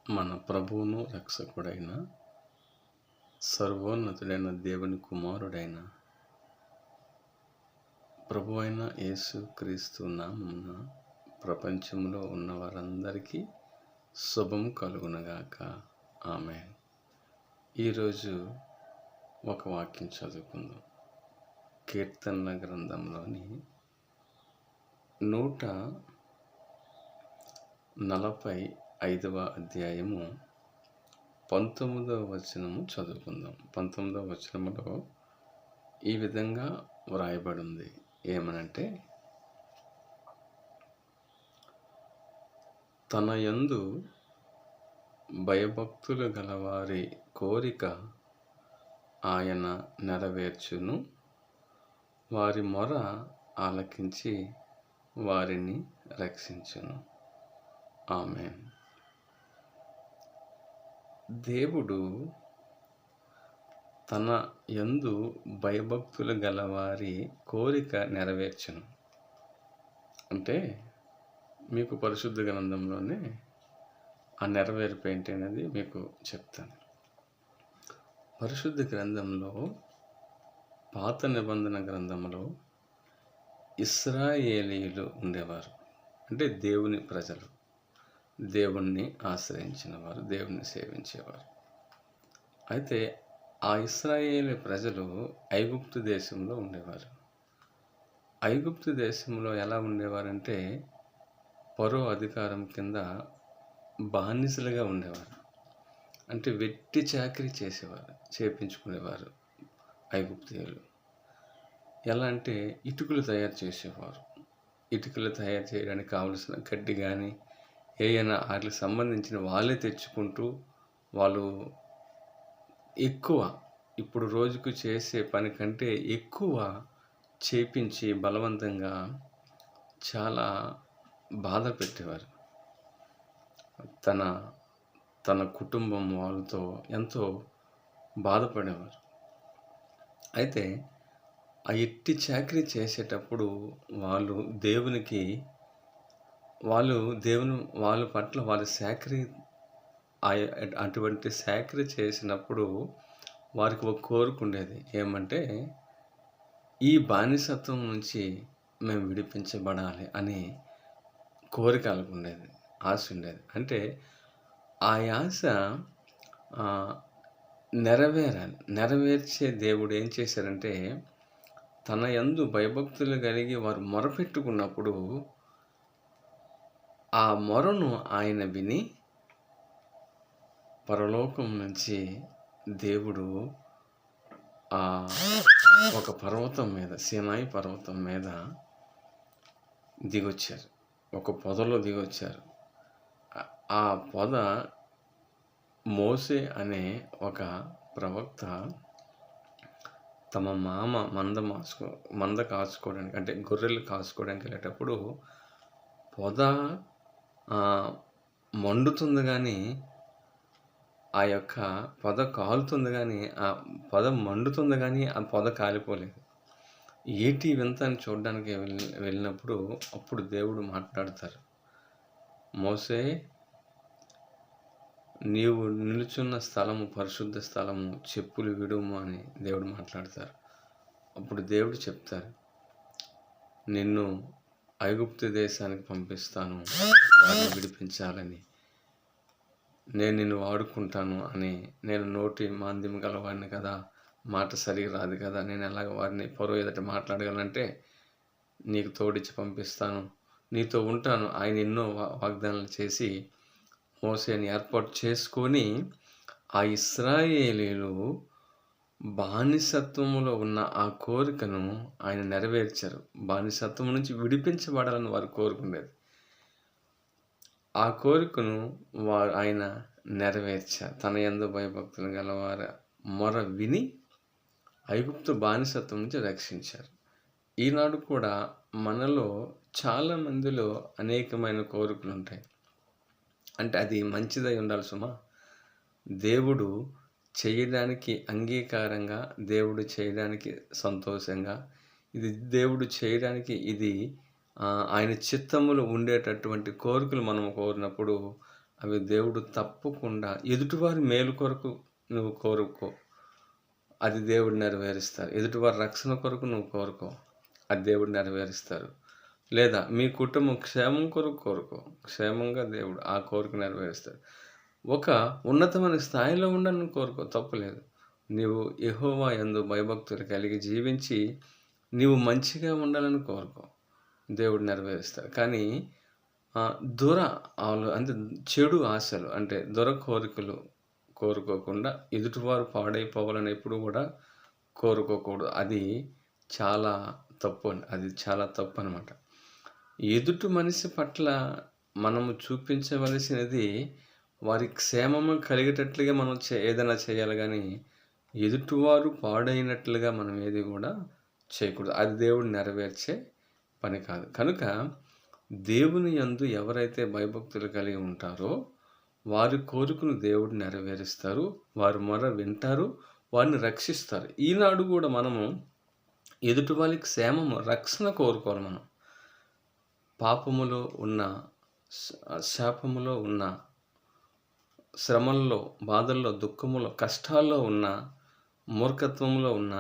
మన ప్రభువును రక్షకుడైన సర్వోన్నతుడైన దేవుని కుమారుడైన ప్రభువైన యేసు క్రీస్తు నామమున ప్రపంచంలో ఉన్న వారందరికీ శుభం కలుగునగాక. ఆమేన్. ఈరోజు ఒక వాక్యం చదువుకుందాం. కీర్తనల గ్రంథంలోని 145వ అధ్యాయము 19వ వచనము చదువుకుందాం. 19వ వచనములో ఈ విధంగా వ్రాయబడింది. ఏమనంటే, తన యందు భయభక్తులు గలవారి కోరిక ఆయన నెరవేర్చును, వారి మొర ఆలకించి వారిని రక్షించును. ఆమేన్. దేవుడు తన యందు భయభక్తులు గలవారి కోరిక నెరవేర్చును అంటే, మీకు పరిశుద్ధ గ్రంథంలోనే ఆ నెరవేర్పు ఏంటి అనేది మీకు చెప్తాను. పరిశుద్ధ గ్రంథంలో, పాత నిబంధన గ్రంథంలో ఇశ్రాయేలీయులు ఉండేవారు. అంటే దేవుని ప్రజలు, దేవుణ్ణి ఆశ్రయించిన వారు, దేవుణ్ణి సేవించేవారు. అయితే ఆ ఇశ్రాయేలు ప్రజలు ఐగుప్తు దేశంలో ఉండేవారు. ఐగుప్తు దేశంలో ఎలా ఉండేవారంటే, ఫరో అధికారం కింద బానిసలుగా ఉండేవారు. అంటే వెట్టి చాకిరీ చేపించుకునేవారు ఐగుప్తీయులు. ఎలా అంటే, ఇటుకలు తయారు చేసేవారు. ఇటుకలు తయారు చేయడానికి కావలసిన గడ్డి కానీ ఏమైనా వాటికి సంబంధించిన వాళ్ళే తెచ్చుకుంటూ, వాళ్ళు ఎక్కువ, ఇప్పుడు రోజుకు చేసే పని కంటే ఎక్కువ చేపించి బలవంతంగా చాలా బాధ పెట్టేవారు. తన కుటుంబం వాళ్ళతో ఎంతో బాధపడేవారు. అయితే ఆ ఎట్టి చాకరీ చేసేటప్పుడు వాళ్ళ పట్ల వాళ్ళ చాకరీ, అటువంటి చాకరీ చేసినప్పుడు వారికి ఒక కోరిక ఉండేది. ఏమంటే, ఈ బానిసత్వం నుంచి మేము విడిపించబడాలి అని కోరిక వాళ్ళకు ఉండేది, ఆశ ఉండేది. అంటే ఆ ఆశ నెరవేర్చే దేవుడు ఏం చేశారంటే, తన యందు భయభక్తులు కలిగి వారు మొరపెట్టుకున్నప్పుడు ఆ మొరను ఆయన విని, పరలోకం నుంచి దేవుడు ఒక పర్వతం మీద, సీనాయి పర్వతం మీద దిగొచ్చారు. ఒక పొదలో దిగొచ్చారు. ఆ పొద మోసే అనే ఒక ప్రవక్త తమ మామ మంద కాచుకోవడానికి, అంటే గొర్రెలు కాచుకోవడానికి వెళ్ళేటప్పుడు పొద మండుతుంది కానీ, ఆ యొక్క పొద కాలుతుంది కానీ, ఆ పొద మండుతుంది కానీ ఆ పొద కాలిపోలేదు. ఏటి వింత అని చూడడానికి వెళ్ళినప్పుడు అప్పుడు దేవుడు మాట్లాడతారు, మోసే, నీవు నిలుచున్న స్థలము పరిశుద్ధ స్థలము, చెప్పులు విడుము అని దేవుడు మాట్లాడతారు. అప్పుడు దేవుడు చెప్తారు, నిన్ను ఐగుప్తు దేశానికి పంపిస్తాను, వారిని విడిపించాలని, నేను నిన్ను వాడుకుంటాను అని. నేను నోటి మాంద్యం గలవాడిని కదా, మాట సరిగా రాదు కదా, నేను ఎలాగ వారిని ఫరో ఎదుట మాట్లాడగలంటే, నీకు తోడిచ్చి పంపిస్తాను, నీతో ఉంటాను. ఆయన ఎన్నో వాగ్దానాలు చేసి మోసేని ఏర్పాటు చేసుకొని, ఆ ఇశ్రాయేలీలు బానిసత్వములో ఉన్న ఆ కోరికను ఆయన నెరవేర్చారు. బానిసత్వం నుంచి విడిపించబడాలని వారు కోరుకునేది. ఆ కోరికను ఆయన నెరవేర్చారు. తన యందు భయభక్తులు గలవారి మొర విని ఐగుప్తు బానిసత్వం నుంచి రక్షించారు. ఈనాడు కూడా మనలో చాలా మందిలో అనేకమైన కోరికలు ఉంటాయి. అంటే అది మంచిదై ఉండాలి సుమా. దేవుడు చేయడానికి అంగీకారంగా, దేవుడు చేయడానికి సంతోషంగా, ఇది దేవుడు చేయడానికి ఇది ఆయన చిత్తములో ఉండేటటువంటి కోరికలు మనం కోరినప్పుడు అవి దేవుడు తప్పకుండా ఎదుటివారి మేలు కొరకు నువ్వు కోరుకో, అది దేవుడు నెరవేరుస్తారు. ఎదుటివారి రక్షణ కొరకు నువ్వు కోరుకో, అది దేవుడు నెరవేరుస్తారు. లేదా మీ కుటుంబం క్షేమం కొరకు కోరుకో, క్షేమంగా దేవుడు ఆ కోరిక నెరవేరుస్తాడు. ఒక ఉన్నతమైన స్థాయిలో ఉండాలని కోరుకో, తప్పులేదు. నీవు యెహోవా యందు భయభక్తులు కలిగి జీవించి నీవు మంచిగా ఉండాలని కోరుకో, దేవుడు నెరవేరుస్తాడు. కానీ అంటే చెడు ఆశలు, అంటే కోరికలు కోరుకోకుండా ఎదుటివారు పాడైపోవాలని ఎప్పుడు కూడా కోరుకోకూడదు. అది చాలా తప్పు అది చాలా తప్పు అనమాట. ఎదుటి మనిషి పట్ల మనము చూపించవలసినది వారి క్షేమము కలిగేటట్లుగా మనం ఏదైనా చేయాలి, కానీ ఎదుటివారు పాడైనట్లుగా మనం ఏది కూడా చేయకూడదు. అది దేవుడు నెరవేర్చే పని కాదు. కనుక దేవుని యందు ఎవరైతే భయభక్తులు కలిగి ఉంటారో వారి కోరికను దేవుడు నెరవేరుస్తారు, వారి మొర వింటారు, వారిని రక్షిస్తారు. ఈనాడు కూడా మనము ఎదుటి వాళ్ళకి క్షేమము, రక్షణ కోరుకోవాలి. మనం పాపములో ఉన్న, శాపములో ఉన్న, శ్రమల్లో, బాధల్లో, దుఃఖములో, కష్టాల్లో ఉన్న, మూర్ఖత్వంలో ఉన్న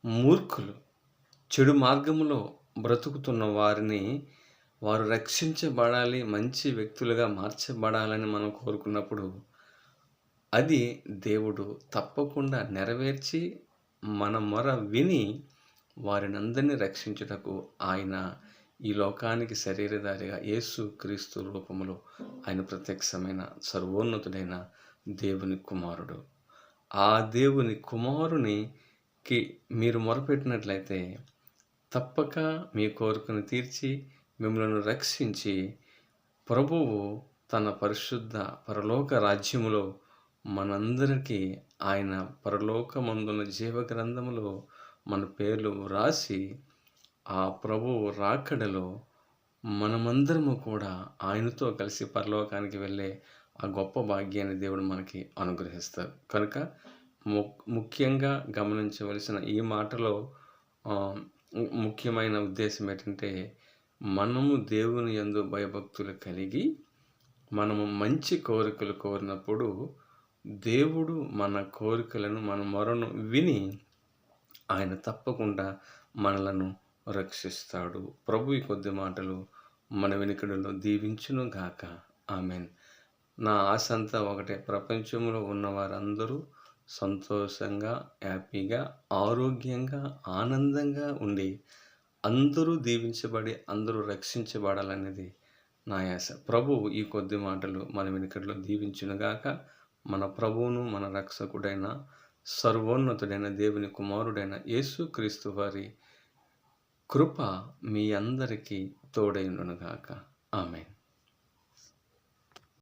మూర్ఖులు, చెడు మార్గములో బ్రతుకుతున్న వారిని వారు రక్షించబడాలి, మంచి వ్యక్తులుగా మార్చబడాలని మనం కోరుకున్నప్పుడు అది దేవుడు తప్పకుండా నెరవేర్చి మన మొర విని వారినందరినీ రక్షించుటకు ఆయన ఈ లోకానికి శరీరధారిగా యేసు క్రీస్తు రూపములో ఆయన ప్రత్యక్షమైన సర్వోన్నతుడైన దేవుని కుమారుడు. ఆ దేవుని కుమారునికి మీరు మొరపెట్టినట్లయితే తప్పక మీ కోరికను తీర్చి మిమ్మల్ని రక్షించి ప్రభువు తన పరిశుద్ధ పరలోక రాజ్యములో మనందరికీ ఆయన పరలోకమందున జీవగ్రంథములో మన పేర్లు వ్రాసి ఆ ప్రభువు రాకడలో మనమందరము కూడా ఆయనతో కలిసి పరలోకానికి వెళ్ళే ఆ గొప్ప భాగ్యాన్ని దేవుడు మనకి అనుగ్రహిస్తారు. కనుక ముఖ్యంగా గమనించవలసిన ఈ మాటలో ముఖ్యమైన ఉద్దేశం ఏంటంటే, మనము దేవుని యందు భయభక్తులు కలిగి మనము మంచి కోరికలు కోరినప్పుడు దేవుడు మన కోరికలను, మన మొరను విని ఆయన తప్పకుండా మనలను రక్షిస్తాడు. ప్రభు ఈ కొద్ది మాటలు మన వెనుకడిలో దీవించును గాక. ఆమెన్. నా ఆశ అంతా ఒకటే, ప్రపంచంలో ఉన్న వారందరూ సంతోషంగా, హ్యాపీగా, ఆరోగ్యంగా, ఆనందంగా ఉండి అందరూ దీవించబడి అందరూ రక్షించబడాలనేది నా ఆశ. ప్రభువు ఈ కొద్ది మాటలు మన వెనుకడిలో దీవించునుగాక. మన ప్రభువును, మన రక్షకుడైన సర్వోన్నతుడైన దేవుని కుమారుడైన యేసుక్రీస్తు వారి కృప మీ అందరికీ తోడైండునుగాక. ఆమేన్.